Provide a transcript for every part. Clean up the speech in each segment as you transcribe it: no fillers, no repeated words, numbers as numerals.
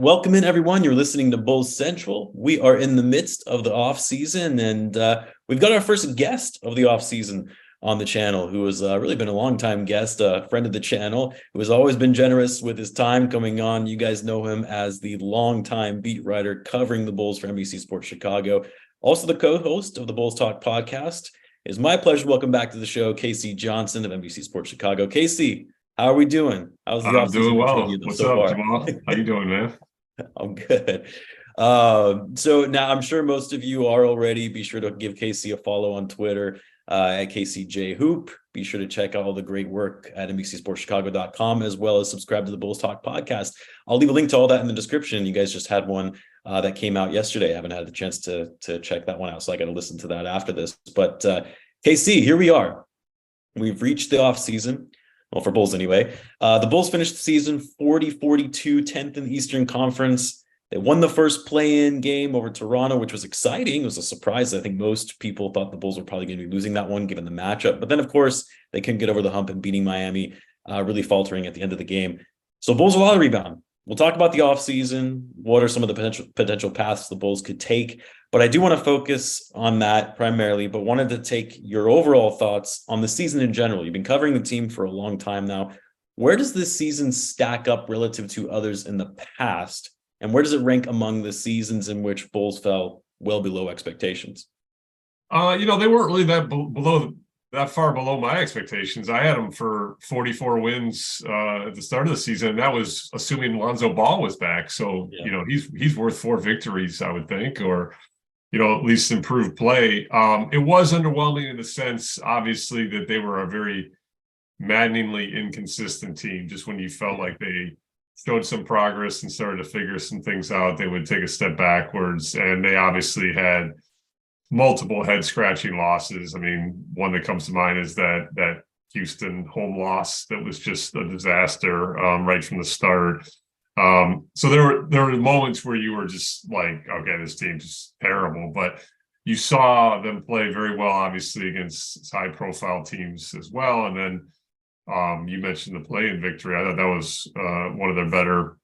Welcome in, everyone. You're listening to Bulls Central. We are in the midst of the off season, and we've got our first guest of the off season on the channel, who has really been a long-time guest, a friend of the channel, who has always been generous with his time coming on. You guys know him as the longtime beat writer covering the Bulls for NBC Sports Chicago, also the co-host of the Bulls Talk podcast. It's my pleasure to welcome back to the show Casey Johnson of NBC Sports Chicago. Casey, how are we doing? How's the I'm doing well. What's up, far? Jamal? How you doing, man? I'm good. So now I'm sure most of you are already. Be sure to give Casey a follow on Twitter at KCJHoop. Be sure to check out all the great work at NBCSportsChicago.com, as well as subscribe to the Bulls Talk podcast. I'll leave a link to all that in the description. You guys just had one that came out yesterday. I haven't had the chance to check that one out, so I got to listen to that after this. But KC, here we are. We've reached the off season. Well, for Bulls anyway. The Bulls finished the season 40-42, 10th in the Eastern Conference. They won the first play-in game over Toronto, which was exciting. It was a surprise. I think most people thought the Bulls were probably going to be losing that one, given the matchup. But then, of course, they couldn't get over the hump and beating Miami, really faltering at the end of the game. So Bulls a lot of rebound. We'll talk about the offseason. What are some of the potential paths the Bulls could take? But I do want to focus on that primarily, but wanted to take your overall thoughts on the season in general. You've been covering the team for a long time now. Where does this season stack up relative to others in the past? And where does it rank among the seasons in which Bulls fell well below expectations? They weren't really that far below my expectations. I had them for 44 wins at the start of the season, and that was assuming Lonzo Ball was back. So, yeah. He's worth 4 victories, I would think, or at least improved play. It was underwhelming in the sense, obviously, that they were a very maddeningly inconsistent team. Just when you felt like they showed some progress and started to figure some things out, they would take a step backwards. And they obviously had multiple head-scratching losses. I mean, one that comes to mind is that Houston home loss that was just a disaster right from the start. So there were moments where you were just like, okay, this team's just terrible. But you saw them play very well, obviously, against high-profile teams as well. And then you mentioned the play-in victory. I thought that was one of their better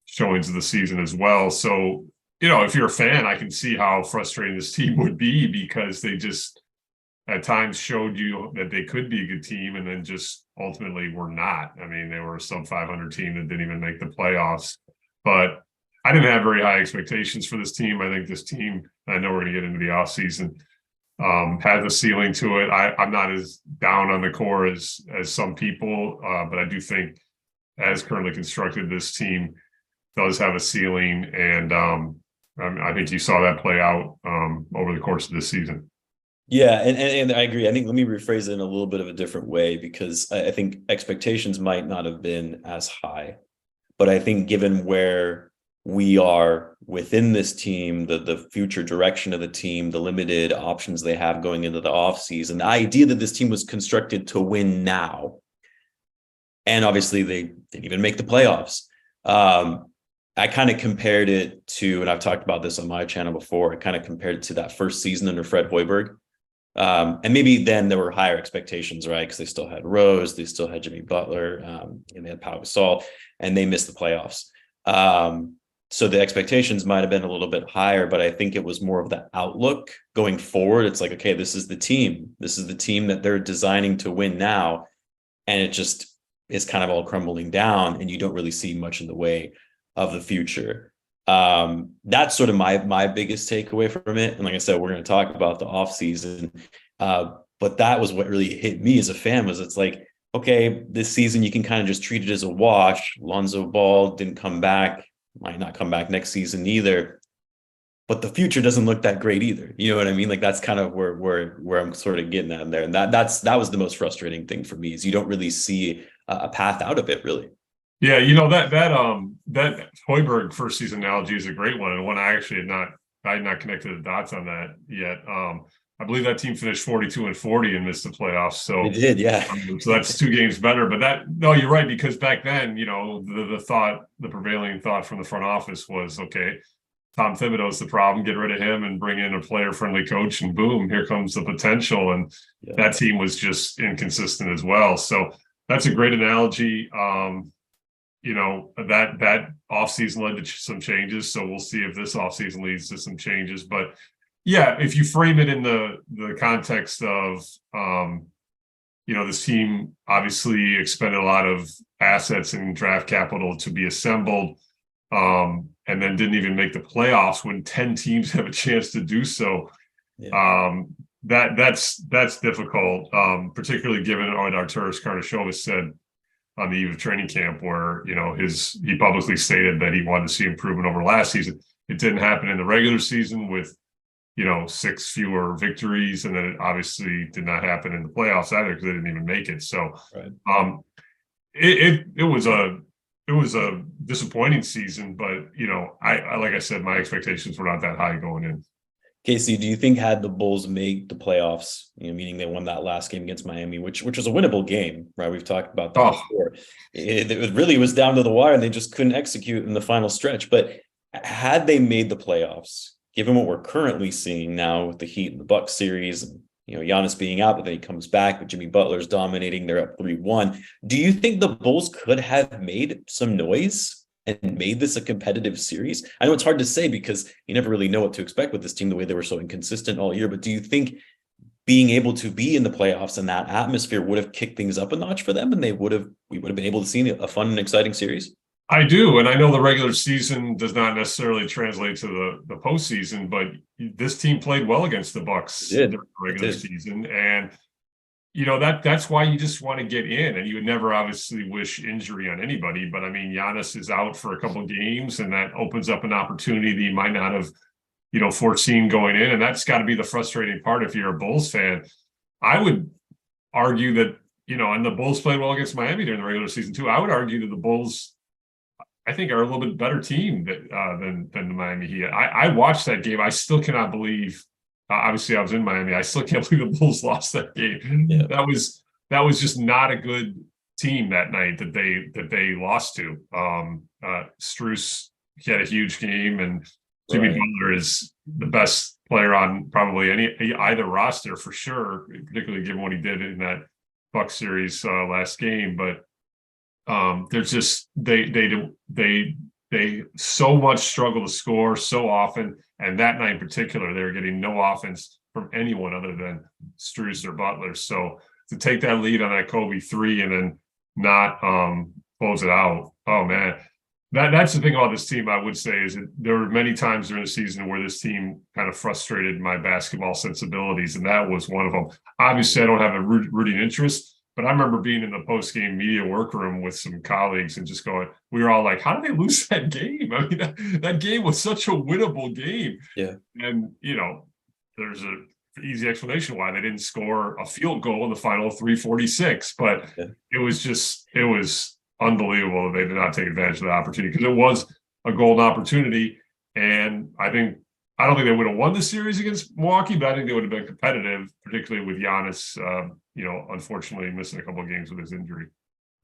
showings of the season as well. So, if you're a fan, I can see how frustrating this team would be, because they just at times showed you that they could be a good team and then just ultimately were not. I mean, they were a sub-500 team that didn't even make the playoffs. But I didn't have very high expectations for this team. I think this team, I know we're going to get into the offseason, has a ceiling to it. I'm not as down on the core as some people, but I do think as currently constructed, this team does have a ceiling. And I think you saw that play out over the course of this season. Yeah, and I agree. I think let me rephrase it in a little bit of a different way, because I think expectations might not have been as high. But I think given where we are within this team, the future direction of the team, the limited options they have going into the offseason, the idea that this team was constructed to win now, and obviously they didn't even make the playoffs. I kind of compared it to, and I've talked about this on my channel before, I kind of compared it to that first season under Fred Hoiberg. And maybe then there were higher expectations, right? Because they still had Rose, they still had Jimmy Butler, and they had Pau Gasol, and they missed the playoffs. So the expectations might have been a little bit higher, but I think it was more of the outlook going forward. It's like, okay, this is the team. This is the team that they're designing to win now. And it just is kind of all crumbling down, and you don't really see much in the way of the future. That's sort of my biggest takeaway from it. And like I said, we're going to talk about the offseason. But that was what really hit me as a fan, was it's like, okay, this season you can kind of just treat it as a wash. Lonzo Ball didn't come back, might not come back next season either. But the future doesn't look that great either. You know what I mean? Like, that's kind of where I'm sort of getting at in there. And that was the most frustrating thing for me, is you don't really see a path out of it, really. Yeah, that Hoiberg first season analogy is a great one, and one I actually had not connected the dots on that yet. I believe that team finished 42-40 and missed the playoffs. So they did, yeah. So that's 2 games better. But you're right, because back then, the prevailing thought from the front office was, okay, Tom Thibodeau is the problem. Get rid of him and bring in a player-friendly coach, and boom, here comes the potential. And that team was just inconsistent as well. So that's a great analogy. that offseason led to some changes. So we'll see if this offseason leads to some changes. But yeah, if you frame it in the context of, this team obviously expended a lot of assets and draft capital to be assembled, and then didn't even make the playoffs when 10 teams have a chance to do so. Yeah. That's difficult, particularly given what Arturas Karnisovas said on the eve of training camp, where he publicly stated that he wanted to see improvement over last season. It didn't happen in the regular season with 6 fewer victories, and then it obviously did not happen in the playoffs either because they didn't even make it. So, right. It was a disappointing season, but I like I said, my expectations were not that high going in. Casey, do you think had the Bulls made the playoffs, meaning they won that last game against Miami, which was a winnable game, right? We've talked about that before. It really was down to the wire, and they just couldn't execute in the final stretch. But had they made the playoffs, given what we're currently seeing now with the Heat and the Bucks series, and Giannis being out, but then he comes back, but Jimmy Butler's dominating, they're up 3-1. Do you think the Bulls could have made some noise and made this a competitive series? I know it's hard to say because you never really know what to expect with this team, the way they were so inconsistent all year. But do you think being able to be in the playoffs and that atmosphere would have kicked things up a notch for them, and we would have been able to see a fun and exciting series? I do. And I know the regular season does not necessarily translate to the postseason, but this team played well against the Bucks during the regular season. And, that's why you just want to get in, and you would never obviously wish injury on anybody. But I mean, Giannis is out for a couple of games, and that opens up an opportunity that you might not have, foreseen going in. And that's got to be the frustrating part if you're a Bulls fan. I would argue that, and the Bulls played well against Miami during the regular season too. I would argue that the Bulls, I think, are a little bit better team than the Miami Heat. I watched that game. I still cannot believe. Obviously, I was in Miami. I still can't believe the Bulls lost that game. Yeah. That was just not a good team that night that they lost to. Strus, he had a huge game, and Jimmy Butler is the best player on probably either roster for sure, particularly given what he did in that Bucks series last game. But there's just they so much struggle to score so often, and that night in particular, they were getting no offense from anyone other than Strus or Butler. So to take that lead on that Coby 3 and then not close it out, oh man, that's the thing about this team. I would say is that there were many times during the season where this team kind of frustrated my basketball sensibilities, and that was one of them. Obviously, I don't have a rooting interest. But I remember being in the post-game media workroom with some colleagues and just going, we were all like, how did they lose that game? I mean, that game was such a winnable game. Yeah. And, there's an easy explanation why they didn't score a field goal in the final 3:46. But it was unbelievable that they did not take advantage of the opportunity, because it was a golden opportunity. And I don't think they would have won the series against Milwaukee, but I think they would have been competitive, particularly with Giannis, unfortunately missing a couple of games with his injury.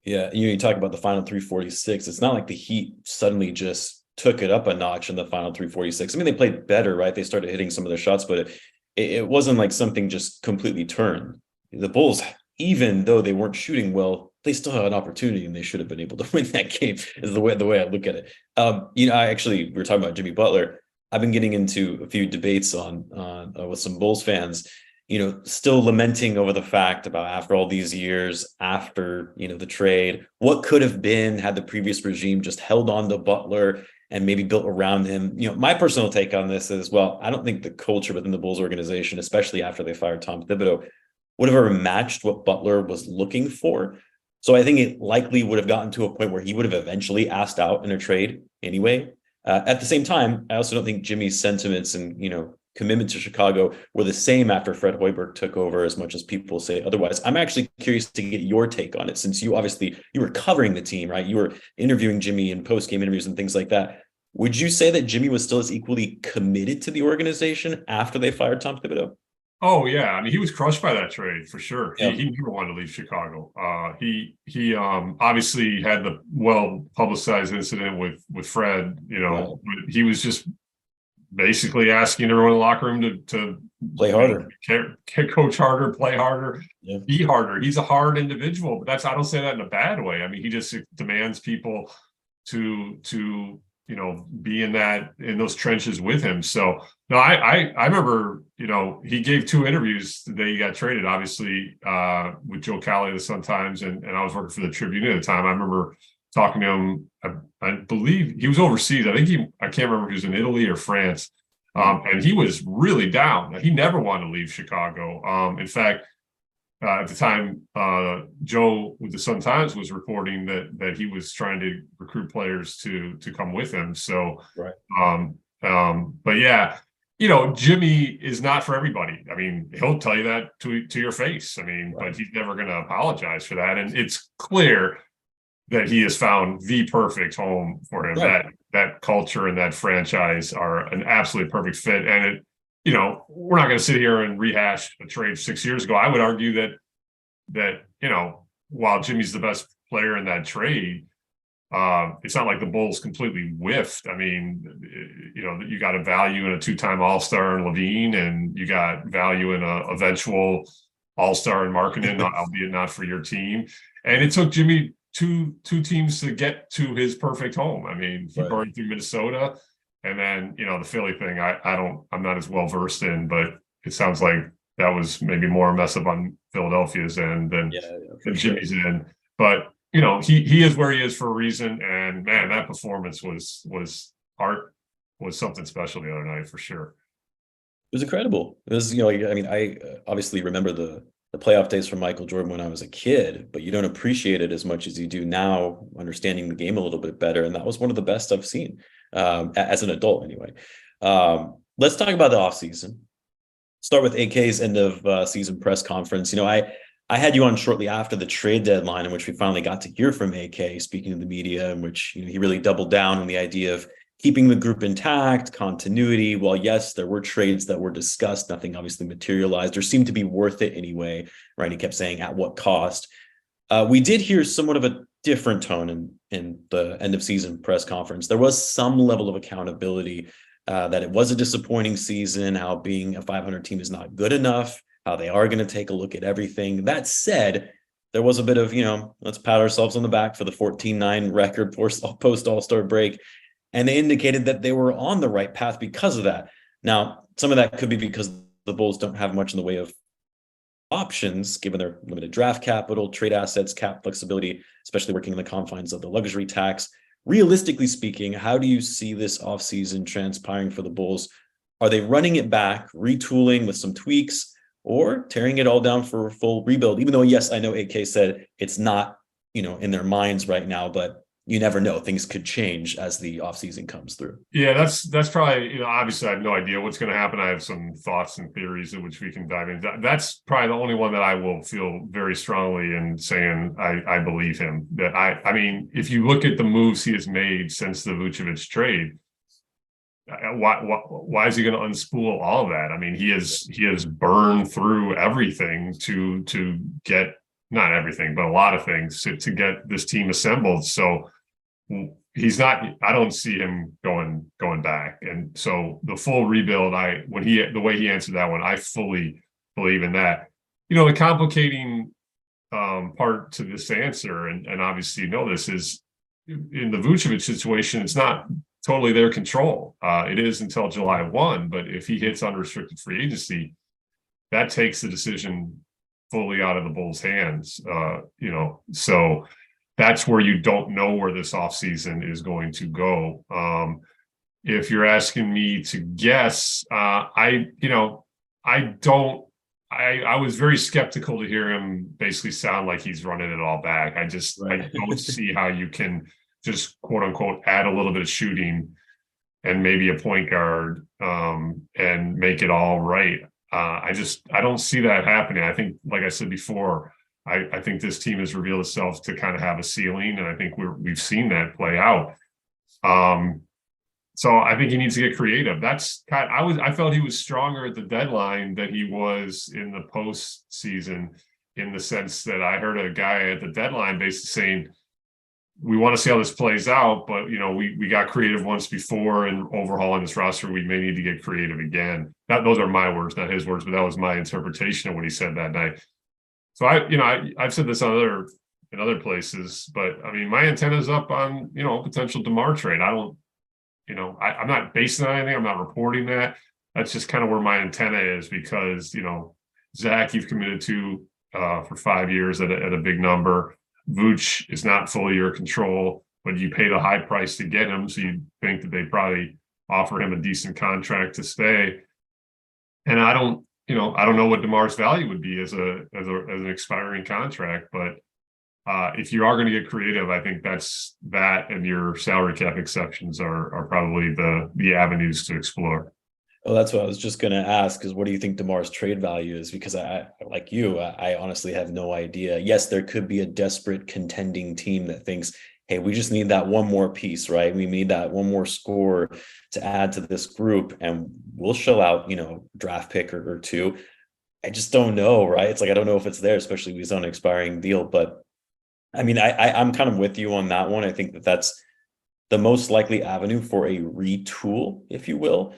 Yeah, you talk about the final 3:46. It's not like the Heat suddenly just took it up a notch in the final 3:46. I mean, they played better, right? They started hitting some of their shots, but it wasn't like something just completely turned. The Bulls, even though they weren't shooting well, they still had an opportunity, and they should have been able to win that game. Is the way I look at it. We were talking about Jimmy Butler. I've been getting into a few debates with some Bulls fans, still lamenting over the fact about, after all these years, after, the trade, what could have been had the previous regime just held on to Butler and maybe built around him. My personal take on this is, well, I don't think the culture within the Bulls organization, especially after they fired Tom Thibodeau, would have ever matched what Butler was looking for. So I think it likely would have gotten to a point where he would have eventually asked out in a trade anyway. At the same time, I also don't think Jimmy's sentiments and, commitment to Chicago were the same after Fred Hoiberg took over, as much as people say otherwise. I'm actually curious to get your take on it, since you were covering the team, right? You were interviewing Jimmy in post-game interviews and things like that. Would you say that Jimmy was still as equally committed to the organization after they fired Tom Thibodeau? Oh yeah, I mean, he was crushed by that trade for sure. Yeah. He never wanted to leave Chicago. He obviously had the well-publicized incident with Fred. But he was just basically asking everyone in the locker room to play harder, coach harder, play harder, be harder. He's a hard individual, but I don't say that in a bad way. I mean, he just demands people to be in those trenches with him. So no, I remember, he gave 2 interviews the day he got traded, obviously, with Joe Cali of the Sun-Times, and I was working for the Tribune at the time. I remember talking to him. I believe he was overseas. I can't remember if he was in Italy or France. And he was really down. He never wanted to leave Chicago. In fact, at the time, Joe with the Sun-Times was reporting that he was trying to recruit players to come with him. So, right. But yeah, Jimmy is not for everybody. I mean, he'll tell you that to your face. I mean, right. But he's never going to apologize for that. And it's clear that he has found the perfect home for him. Right. That culture and that franchise are an absolutely perfect fit. And we're not going to sit here and rehash a trade 6 years ago. I would argue that while Jimmy's the best player in that trade, it's not like the Bulls completely whiffed. I mean, you got a value in a 2-time All-Star in Lavine, and you got value in a eventual All-Star in Markkanen, albeit not for your team. And it took Jimmy two teams to get to his perfect home. I mean, he burned through Minnesota. And then, the Philly thing, I'm not as well versed in, but it sounds like that was maybe more a mess up on Philadelphia's end than Jimmy's end. But, he is where he is for a reason. And man, that performance was something special the other night for sure. It was incredible. It was, I obviously remember the playoff days from Michael Jordan when I was a kid, but you don't appreciate it as much as you do now, understanding the game a little bit better. And that was one of the best I've seen. As an adult anyway. Let's talk about the offseason. Start with AK's end of season press conference. I had you on shortly after the trade deadline, in which we finally got to hear from AK speaking to the media, in which he really doubled down on the idea of keeping the group intact, continuity. While yes, there were trades that were discussed, nothing obviously materialized or seemed to be worth it anyway, right? He kept saying at what cost. We did hear somewhat of a different tone in the end of season press conference. There was some level of accountability that it was a disappointing season, how being a 500 team is not good enough, how they are going to take a look at everything. That said, there was a bit of, let's pat ourselves on the back for the 14-9 record post All-Star break. And they indicated that they were on the right path because of that. Now, some of that could be because the Bulls don't have much in the way of options, given their limited draft capital, trade assets, cap flexibility, especially working in the confines of the luxury tax. Realistically speaking, how do you see this offseason transpiring for the Bulls? Are they running it back, retooling with some tweaks, or tearing it all down for a full rebuild? Even though, yes, I know AK said it's not, in their minds right now, but you never know. Things could change as the offseason comes through. Yeah, that's probably, obviously I have no idea what's going to happen. I have some thoughts and theories in which we can dive into. That's probably the only one that I will feel very strongly in saying I believe him. That I mean, if you look at the moves he has made since the Vucevic trade, why is he going to unspool all of that? I mean, he has burned through everything to get, not everything, but a lot of things to get this team assembled. So he's not, I don't see him going back. And so the full rebuild, the way he answered that one, I fully believe in that. The complicating part to this answer, and obviously this, is in the Vucevic situation, it's not totally their control. It is until July 1, but if he hits unrestricted free agency, that takes the decision fully out of the Bulls' hands. So that's where you don't know where this offseason is going to go. If you're asking me to guess, I was very skeptical to hear him basically sound like he's running it all back. I don't see how you can just quote unquote add a little bit of shooting and maybe a point guard and make it all right. I don't see that happening. I think, like I said before, I think this team has revealed itself to kind of have a ceiling, and I think we've seen that play out. So I think he needs to get creative. I felt he was stronger at the deadline than he was in the postseason, in the sense that I heard a guy at the deadline basically saying, we want to see how this plays out, but we got creative once before, and overhauling this roster, we may need to get creative again. Those are my words, not his words, but that was my interpretation of what he said that night. So I've said this on other in other places. But I mean, my antenna's up on, potential DeMar trade. I'm not basing on anything. I'm not reporting that. That's just kind of where my antenna is because, Zach, you've committed to for 5 years at a big number. Vooch is not fully your control, but you paid a high price to get him. So you think that they probably offer him a decent contract to stay. And I don't know what DeMar's value would be as an expiring contract, but if you are going to get creative, I think that and your salary cap exceptions are probably the avenues to explore. Oh, that's what I was just going to ask is what do you think DeMar's trade value is? Because I like you, I honestly have no idea. Yes, there could be a desperate contending team that thinks, hey, we just need that one more piece, right? We need that one more score to add to this group and we'll shell out, draft pick or two. I just don't know, right? It's like, I don't know if it's there, especially if he's on an expiring deal. But I mean, I'm kind of with you on that one. I think that's the most likely avenue for a retool, if you will.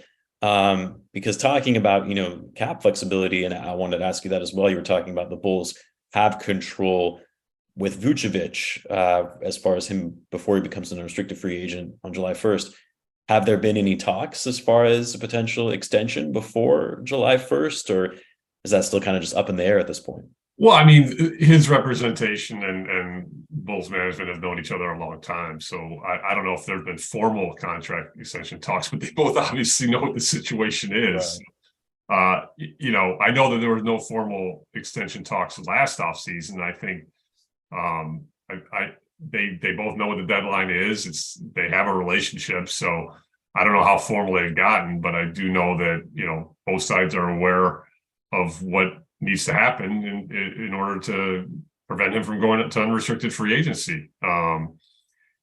Because talking about, cap flexibility, and I wanted to ask you that as well. You were talking about the Bulls have control with Vucevic as far as him before he becomes an unrestricted free agent on July 1st. Have there been any talks as far as a potential extension before July 1st, or is that still kind of just up in the air at this point? Well, I mean, his representation and Bulls management have known each other a long time. So I don't know if there have been formal contract extension talks, but they both obviously know what the situation is. Right. I know that there was no formal extension talks last offseason. I think they both know what the deadline is. They have a relationship. So I don't know how formal they've gotten, but I do know that, both sides are aware of what needs to happen in order to prevent him from going to unrestricted free agency.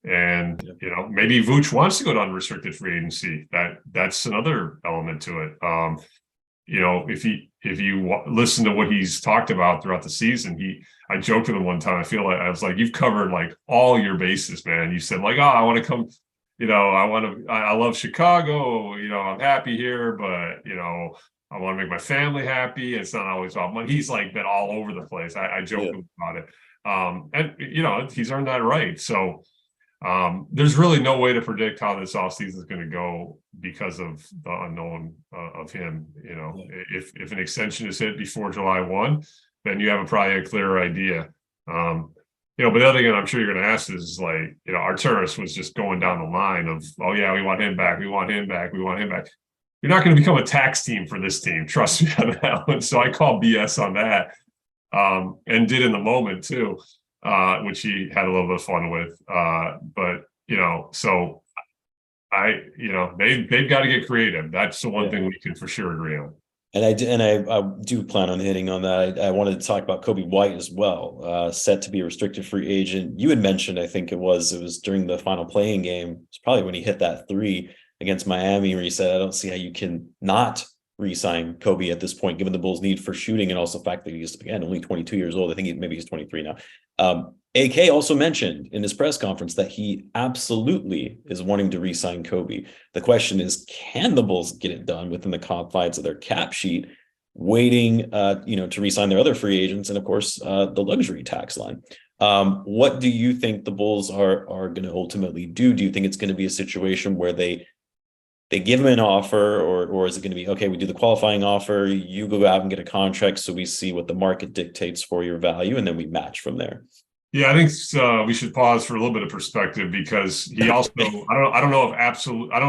Maybe Vooch wants to go to unrestricted free agency. That's another element to it. If you listen to what he's talked about throughout the season, I joked with him one time. I was like, you've covered like all your bases, man. You said like, oh, I want to come, I love Chicago, I'm happy here, but I want to make my family happy. It's not always about money. He's like been all over the place. I joke about it. And he's earned that right. So there's really no way to predict how this offseason is going to go because of the unknown of him. If an extension is hit before July 1, then you have probably a clearer idea. But the other thing I'm sure you're going to ask is like, Arturas was just going down the line of, oh yeah, we want him back. We want him back. We want him back. You're not going to become a tax team for this team. Trust me on that one. So I call BS on that and did in the moment too, which he had a little bit of fun with. So they've got to get creative. That's the one thing we can for sure agree on. And I do plan on hitting on that. I wanted to talk about Coby White as well, set to be a restricted free agent. You had mentioned, I think it was during the final playing game. It's probably when he hit that three against Miami, where he said, I don't see how you can not re-sign Coby at this point, given the Bulls' need for shooting and also the fact that he's, again, only 22 years old. I think maybe he's 23 now. AK also mentioned in his press conference that he absolutely is wanting to re-sign Coby. The question is, can the Bulls get it done within the confines of their cap sheet, waiting, to re-sign their other free agents and, of course, the luxury tax line? What do you think the Bulls are going to ultimately do? Do you think it's going to be a situation where they give him an offer, or is it going to be, okay, we do the qualifying offer, you go out and get a contract so we see what the market dictates for your value, and then we match from there? Yeah, I think we should pause for a little bit of perspective because he also, I don't know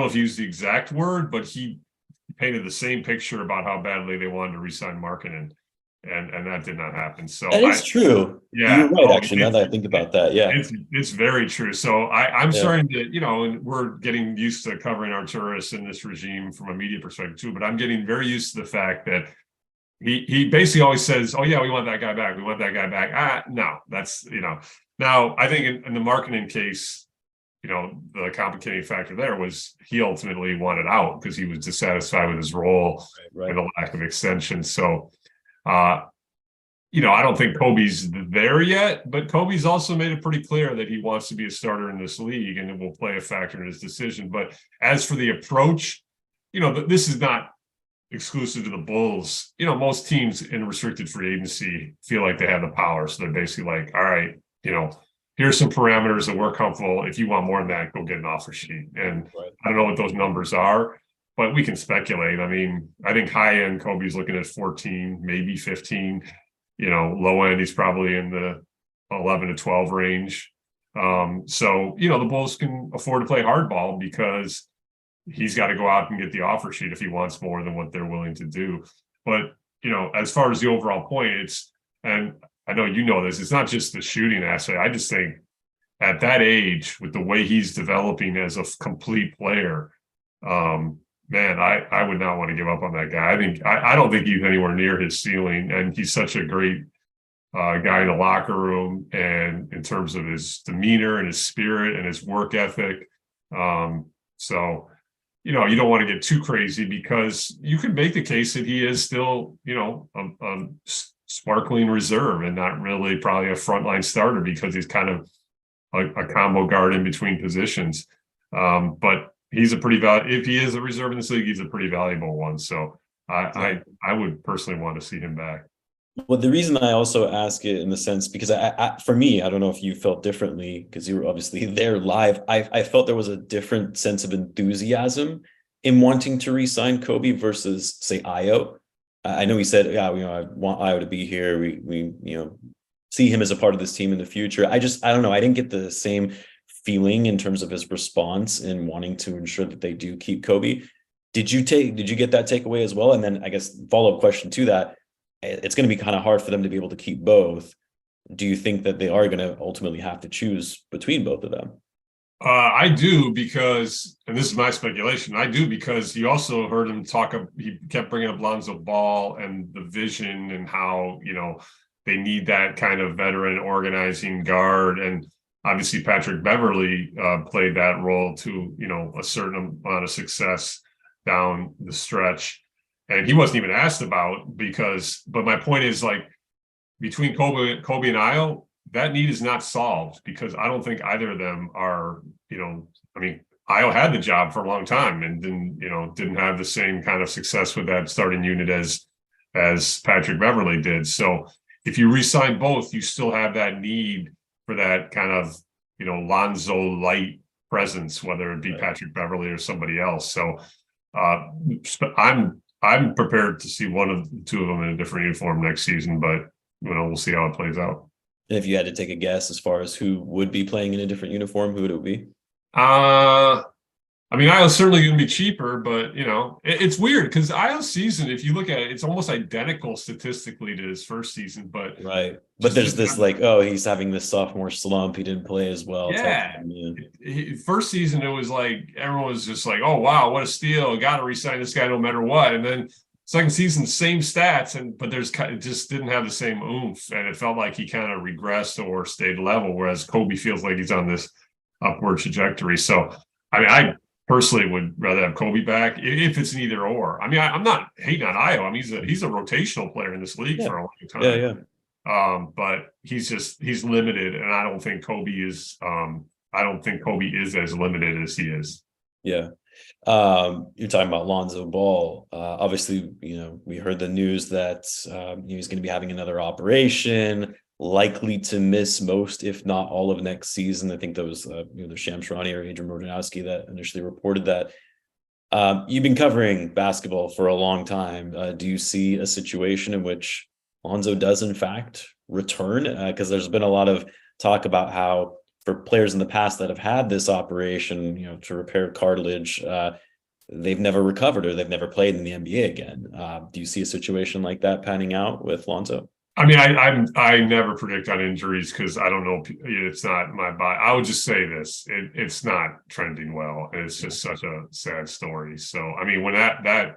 if he used the exact word, but he painted the same picture about how badly they wanted to re-sign Markkanen. And that did not happen. So it's true. Yeah, you're right. Actually, now that I think about that, yeah, it's very true. So I'm starting to, and we're getting used to covering Arturas in this regime from a media perspective too. But I'm getting very used to the fact that he basically always says, "Oh yeah, we want that guy back. We want that guy back." No, that's Now I think in the Markkanen case, the complicating factor there was he ultimately wanted out because he was dissatisfied with his role and the lack of extension. So. I don't think Coby's there yet, but Coby's also made it pretty clear that he wants to be a starter in this league and it will play a factor in his decision. But as for the approach, this is not exclusive to the Bulls. Most teams in restricted free agency feel like they have the power. So they're basically like, all right, here's some parameters that we're comfortable. If you want more than that, go get an offer sheet. And I don't know what those numbers are, but we can speculate. I mean, I think high end Coby's looking at 14, maybe 15. Low end, he's probably in the 11 to 12 range. So the Bulls can afford to play hardball because he's got to go out and get the offer sheet if he wants more than what they're willing to do. But, as far as the overall point, and I know this, it's not just the shooting aspect. I just think at that age, with the way he's developing as a complete player, man, I would not want to give up on that guy. I don't think he's anywhere near his ceiling, and he's such a great guy in the locker room and in terms of his demeanor and his spirit and his work ethic. So, you don't want to get too crazy because you could make the case that he is still, a sparkling reserve and not really probably a frontline starter because he's kind of a combo guard in between positions. But he's if he is a reserve in this league, he's a pretty valuable one. So I would personally want to see him back. Well, the reason I also ask it in the sense, because for me, I don't know if you felt differently because you were obviously there live. I felt there was a different sense of enthusiasm in wanting to re-sign Coby versus, say, Ayo. I know he said, yeah, I want Ayo to be here. We see him as a part of this team in the future. I don't know. I didn't get the same feeling in terms of his response in wanting to ensure that they do keep Coby. Did you get that takeaway as well? And then I guess follow-up question to that, it's going to be kind of hard for them to be able to keep both. Do you think that they are going to ultimately have to choose between both of them? I do because, and this is my speculation, I do because you also heard him talk, he kept bringing up Lonzo Ball and the vision and how, they need that kind of veteran organizing guard. And obviously Patrick Beverley played that role to, a certain amount of success down the stretch. And he wasn't even asked about but my point is, like, between Coby and Ayo, that need is not solved because I don't think either of them are, Ayo had the job for a long time and didn't have the same kind of success with that starting unit as Patrick Beverley did. So if you re-sign both, you still have that need for that kind of, Lonzo light presence, whether it be Patrick Beverley or somebody else. So I'm prepared to see one of the two of them in a different uniform next season, but we'll see how it plays out. And if you had to take a guess as far as who would be playing in a different uniform, who would it be? Ayo's certainly going to be cheaper, but it's weird because Ayo's season, if you look at it, it's almost identical statistically to his first season. But but there's this he's having this sophomore slump. He didn't play as well. Yeah. First season, it was like everyone was just like, "Oh wow, what a steal! Got to re-sign this guy no matter what." And then second season, same stats, but it just didn't have the same oomph, and it felt like he kind of regressed or stayed level. Whereas Coby feels like he's on this upward trajectory. So, I personally would rather have Coby back if it's an either or. I'm not hating on Ayo. He's a rotational player in this league for a long time. Yeah. But he's limited, and I don't think Coby is. I don't think Coby is as limited as he is. Yeah. You're talking about Lonzo Ball. Obviously, we heard the news that he's going to be having another operation, likely to miss most, if not all, of next season. I think that was the Shams Charania or Adrian Wojnarowski that initially reported that. You've been covering basketball for a long time. Do you see a situation in which Lonzo does in fact return? Because there's been a lot of talk about how for players in the past that have had this operation, to repair cartilage, they've never recovered or they've never played in the NBA again. Do you see a situation like that panning out with Lonzo? I never predict on injuries because I don't know. It's not my body. I would just say this: it's not trending well, and it's just such a sad story. So, when that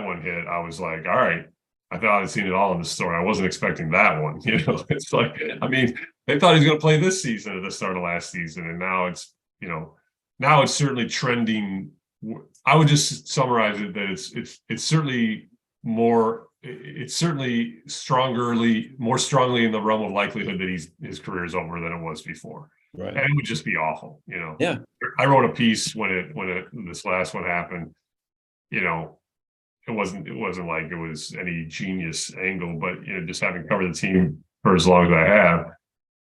one hit, I was like, all right. I thought I'd seen it all in the story. I wasn't expecting that one. It's like, they thought he was going to play this season at the start of last season, and now it's certainly trending. I would just summarize it that it's certainly more. It's certainly more strongly in the realm of likelihood that his career is over than it was before. Right. And it would just be awful. Yeah. I wrote a piece when this last one happened. It wasn't like it was any genius angle, but just having covered the team for as long as I have,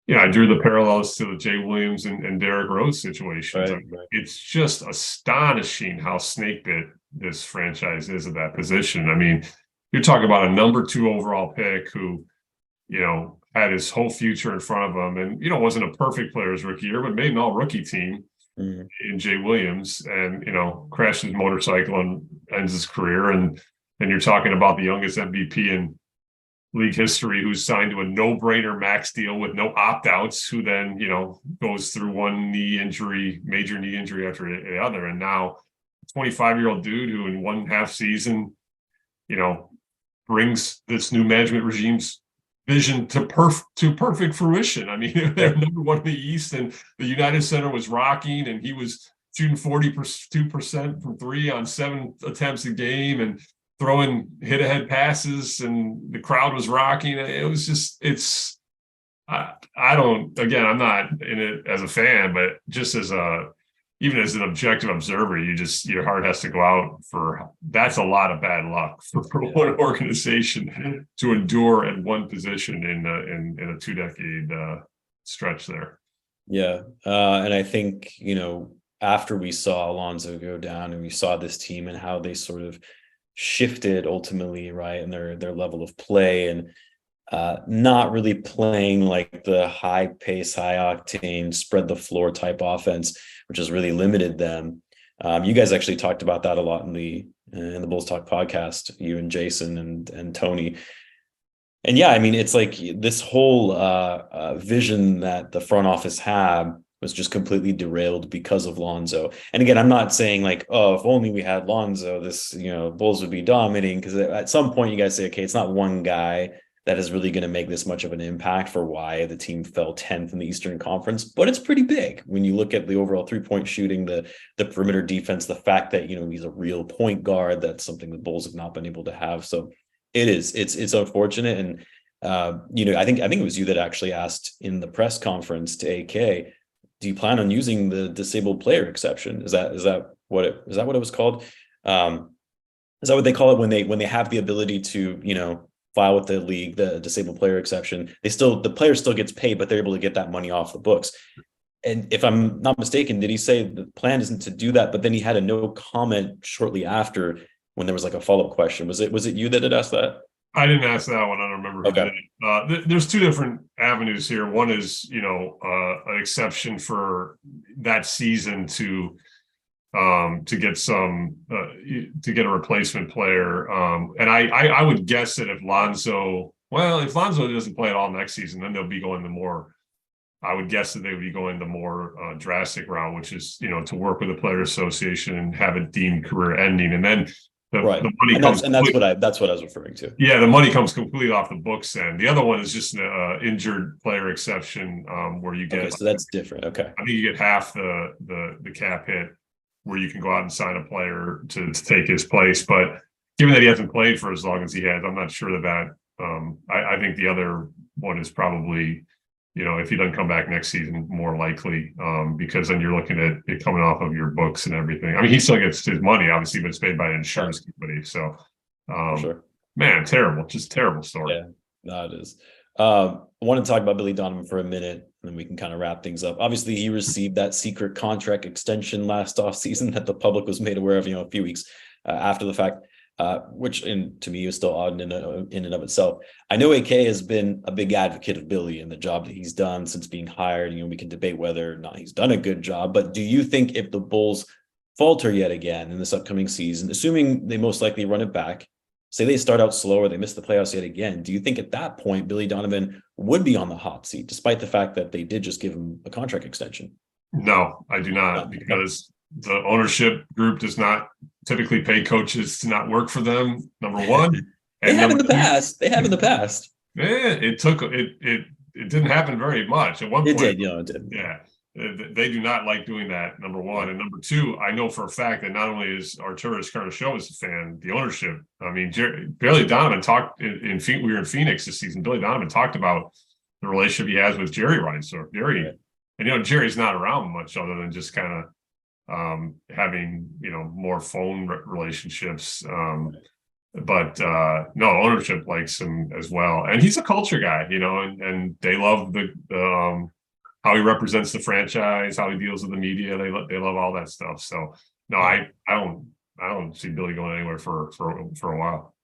I drew the parallels to the Jay Williams and Derrick Rose situations. Right, I mean, right. it's just astonishing how snake bit this franchise is at that position. I mean, you're talking about a number 2 overall pick who, had his whole future in front of him, and wasn't a perfect player his rookie year, but made an all-rookie team in Jay Williams, and crashed his motorcycle and ends his career. And then you're talking about the youngest MVP in league history who's signed to a no-brainer max deal with no opt-outs, who then goes through one major knee injury after the other, and now 25-year-old dude who in one half season brings this new management regime's vision to perfect fruition. I mean, they're number 1 in the East, and the United Center was rocking, and he was shooting 42% from 3 on 7 attempts a game, and throwing hit-ahead passes, and the crowd was rocking. It was just, I'm not in it as a fan, but just even as an objective observer, your heart has to go out for, that's a lot of bad luck for one organization to endure at one position in a 2-decade stretch there. Yeah. And I think, after we saw Lonzo go down and we saw this team and how they sort of shifted ultimately, right, and their level of play, and not really playing like the high pace, high octane, spread the floor type offense, which has really limited them. You guys actually talked about that a lot in the Bulls Talk podcast, you and Jason and Tony. And yeah, I mean, it's like this whole vision that the front office had was just completely derailed because of Lonzo. And again, I'm not saying like, oh, if only we had Lonzo, this, Bulls would be dominating, because at some point you guys say, okay, it's not one guy that is really going to make this much of an impact for why the team fell 10th in the Eastern Conference, but it's pretty big when you look at the overall 3-point shooting, the perimeter defense, the fact that, he's a real point guard. That's something the Bulls have not been able to have. So it's unfortunate. And, I think it was you that actually asked in the press conference to AK, do you plan on using the disabled player exception? Is that what it was called? Is that what they call it when they have the ability to, file with the league, the disabled player exception? The player still gets paid, but they're able to get that money off the books. And if I'm not mistaken, did he say the plan isn't to do that? But then he had a no comment shortly after when there was like a follow-up question. Was it you that had asked that? I didn't ask that one. I don't remember. Okay. There's 2 different avenues here. One is, an exception for that season to get a replacement player. And I would guess that if Lonzo doesn't play at all next season, then they'll be going I would guess that they would be going the more drastic route, which is, to work with the player association and have it deemed career ending. And then the money that's what I was referring to. Yeah, the money comes completely off the books. Then the other one is just an injured player exception, where you get. Okay, so that's different. Okay, I think you get half the cap hit, where you can go out and sign a player to take his place. But given that he hasn't played for as long as he has, I'm not sure that. I think the other one is probably, if he doesn't come back next season, more likely, because then you're looking at it coming off of your books and everything. I mean, he still gets his money, obviously, but it's paid by an insurance company. So, sure. Man, just terrible story. Yeah, no, it is. I want to talk about Billy Donovan for a minute, and then we can kind of wrap things up. Obviously, he received that secret contract extension last offseason that the public was made aware of, a few weeks after the fact. Which to me is still odd in and of itself. I know AK has been a big advocate of Billy and the job that he's done since being hired. We can debate whether or not he's done a good job, but do you think if the Bulls falter yet again in this upcoming season, assuming they most likely run it back, say they start out slow or they miss the playoffs yet again, do you think at that point Billy Donovan would be on the hot seat, despite the fact that they did just give him a contract extension? No, I do not, because the ownership group does not typically pay coaches to not work for them, number one. They have in the past. Yeah, it didn't happen very much. At one point, it did. Yeah. They do not like doing that, number one. And number two, I know for a fact that not only is Arturas Carniceau a fan, the ownership, I mean, Billy Donovan talked we were in Phoenix this season. Billy Donovan talked about the relationship he has with Jerry Reinsdorf. And Jerry's not around much other than just kind of having more phone relationships. but no, ownership likes him as well, and he's a culture guy, and they love the how he represents the franchise, how he deals with the media. They love all that stuff. So no, I don't see Billy going anywhere for a while.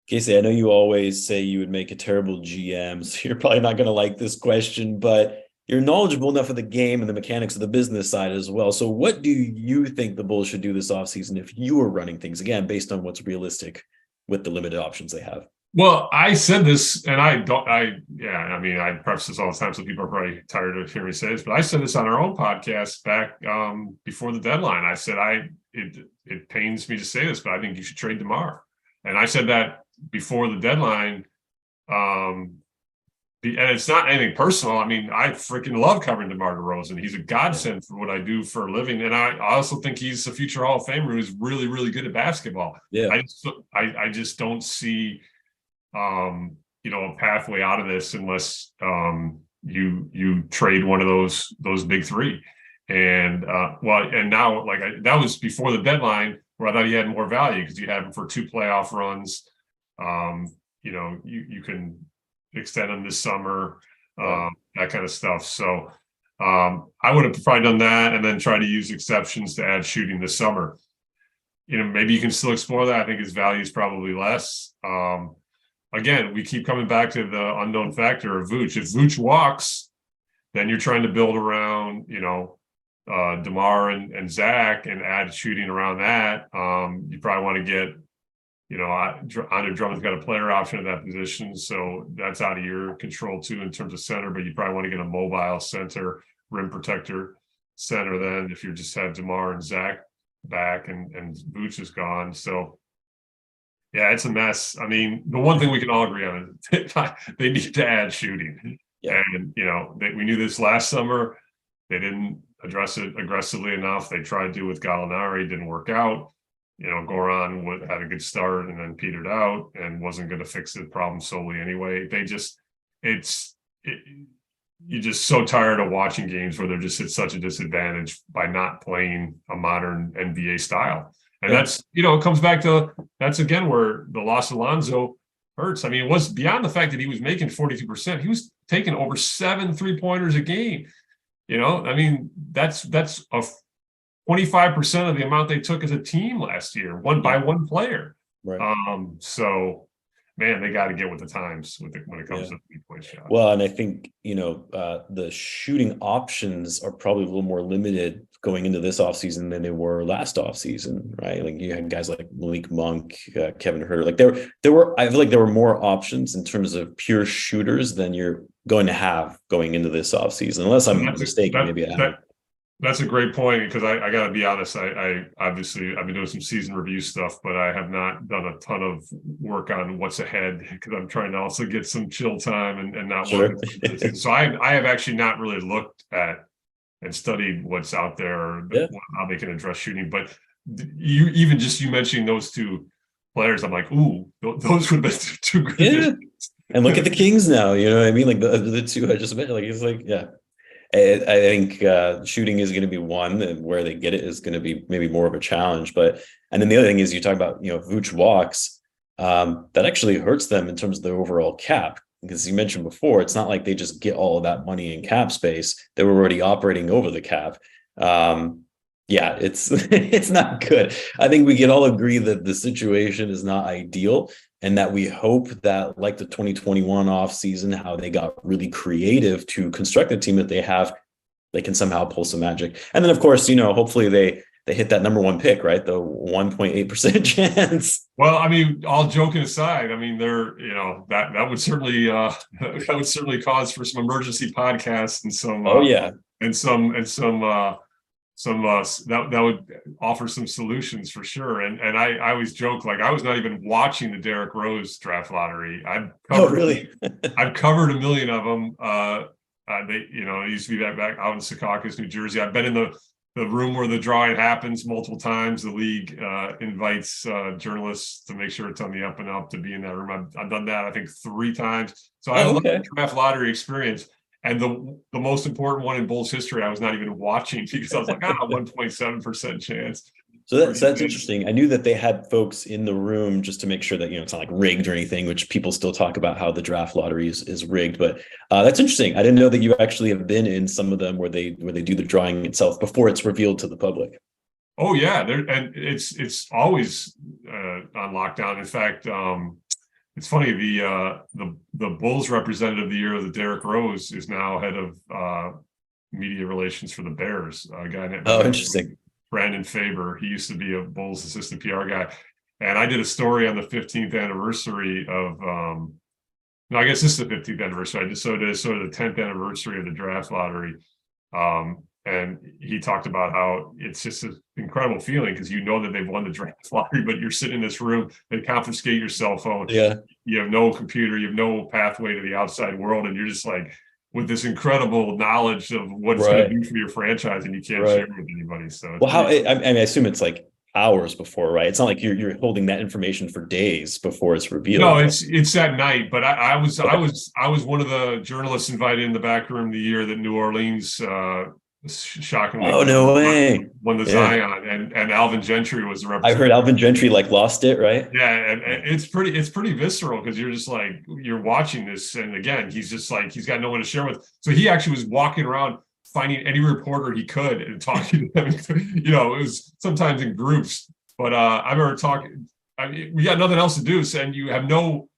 Casey, I know you always say you would make a terrible GM, so you're probably not going to like this question, but you're knowledgeable enough of the game and the mechanics of the business side as well. So what do you think the Bulls should do this offseason if you were running things, again, based on what's realistic with the limited options they have? Well, I said this, and I preface this all the time, so people are probably tired of hearing me say this, but I said this on our own podcast back before the deadline. I said, it pains me to say this, but I think you should trade DeMar. And I said that before the deadline. And it's not anything personal. I mean, I freaking love covering DeMar DeRozan. He's a godsend for what I do for a living. And I also think he's a future Hall of Famer who's really, really good at basketball. Yeah. I just don't see a pathway out of this unless you trade one of those big three. And now that was before the deadline where I thought he had more value because you had him for 2 playoff runs. You can extend him this summer, that kind of stuff. So I would have probably done that and then try to use exceptions to add shooting this summer. Maybe you can still explore that. I think his value is probably less. Again, we keep coming back to the unknown factor of Vooch. If Vooch walks, then you're trying to build around, DeMar and Zach and add shooting around that. You probably want to get, Andre Drummond's got a player option at that position, so that's out of your control too in terms of center, but you probably want to get a mobile center, rim protector center then if you just have DeMar and Zach back and Vooch is gone. So yeah, it's a mess. I mean, the one thing we can all agree on is they need to add shooting. Yeah. And, we knew this last summer. They didn't address it aggressively enough. They tried to with Gallinari, didn't work out. Goran had a good start and then petered out and wasn't going to fix the problem solely anyway. You're just so tired of watching games where they're just at such a disadvantage by not playing a modern NBA style. And that's, it comes back to, that's again where the loss of Lonzo hurts. I mean, it was beyond the fact that he was making 42%. He was taking over 7 3-pointers a game. I mean, that's a 25% of the amount they took as a team last year, by one player. Right. So, man, they got to get with the times when it comes to 3-point shot. Well, and I think, the shooting options are probably a little more limited going into this offseason than they were last offseason, right? Like you had guys like Malik Monk, Kevin Huerter. Like I feel like there were more options in terms of pure shooters than you're going to have going into this offseason, unless I'm mistaken. That's a great point because I got to be honest. I obviously I've been doing some season review stuff, but I have not done a ton of work on what's ahead because I'm trying to also get some chill time and not work. So I have actually not really looked at and studied what's out there or how they can address shooting. But you mentioning those 2 players, I'm like, ooh, those would have been 2 good. Yeah. And look at the Kings now. You know what I mean? Like the 2 I just mentioned. Like it's like I think shooting is going to be one, and where they get it is going to be maybe more of a challenge. And then the other thing is you talk about, Vooch walks, that actually hurts them in terms of the overall cap. Because you mentioned before, it's not like they just get all of that money in cap space. They were already operating over the cap. It's not good. I think we can all agree that the situation is not ideal. And that we hope that, like the 2021 offseason, how they got really creative to construct the team that they have, they can somehow pull some magic. And then, of course, hopefully they hit that number 1 pick, right? The 1.8% chance. Well, I mean, all joking aside, I mean, they're, that would certainly cause for some emergency podcasts and some, that would offer some solutions for sure. And I always joke, like I was not even watching the Derrick Rose draft lottery. I've covered a million of them. It used to be back out in Secaucus, New Jersey. I've been in the room where the drawing happens multiple times. The league invites journalists to make sure it's on the up and up to be in that room. I've done that, I think, 3 times. So I love the draft lottery experience. And the most important one in Bulls history, I was not even watching because I was like, 1.7% chance. So that's interesting. I knew that they had folks in the room just to make sure that, it's not like rigged or anything, which people still talk about how the draft lottery is rigged. But that's interesting. I didn't know that you actually have been in some of them where they do the drawing itself before it's revealed to the public. Oh yeah, and it's always on lockdown. In fact, it's funny, the Bulls representative of the year, the Derrick Rose, is now head of media relations for the Bears. A guy named interesting. Brandon Faber. He used to be a Bulls assistant PR guy. And I did a story on the 15th anniversary of, no, I guess this is the 15th anniversary. I just did sort of the 10th anniversary of the draft lottery. And he talked about how it's just an incredible feeling because you know that they've won the draft lottery, but you're sitting in this room, they confiscate your cell phone. Yeah. You have no computer, you have no pathway to the outside world. And you're just like, with this incredible knowledge of what it's going to do for your franchise, and you can't share it with anybody. So, well, I assume it's like hours before, right? It's not like you're holding that information for days before it's revealed. No, it's at night. But I was one of the journalists invited in the back room the year that New Orleans shockingly won the Zion, and Alvin Gentry was the representative. I heard Alvin Gentry lost it, right? Yeah, and it's pretty visceral because you're just like, you're watching this, and again, he's just like, he's got no one to share with. So he actually was walking around finding any reporter he could and talking to them. It was sometimes in groups, but I remember talking. I mean, we got nothing else to do, so, and you have no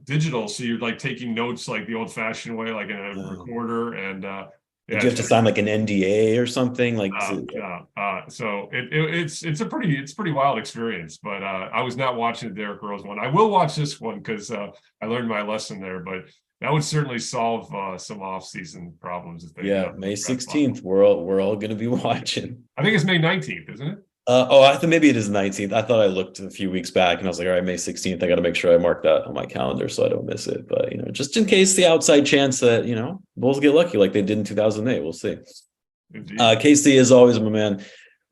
digital, so you're like taking notes like the old-fashioned way, like in a recorder, and did you have to sign like an NDA or something? So it's a pretty wild experience. But I was not watching the Derrick Rose one. I will watch this one because I learned my lesson there. But that would certainly solve some off-season problems. If they May 16th. We're all going to be watching. I think it's May 19th, isn't it? I thought maybe it is 19th. I thought I looked a few weeks back and I was like, all right, May 16th. I got to make sure I mark that on my calendar so I don't miss it. But, just in case the outside chance that, Bulls get lucky like they did in 2008. We'll see. Casey, as always, my man,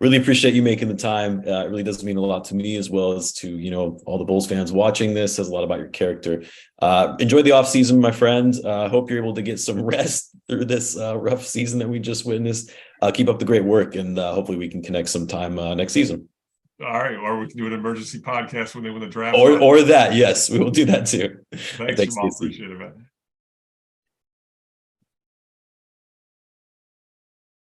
really appreciate you making the time. It really does mean a lot to me as well as to, all the Bulls fans watching this. Says a lot about your character. Enjoy the off season, my friend. Hope you're able to get some rest through this rough season that we just witnessed. Keep up the great work, and hopefully we can connect sometime next season. All right, or we can do an emergency podcast when they win the draft. Or that, yes, we will do that too. Thanks Jamal. Appreciate it, man.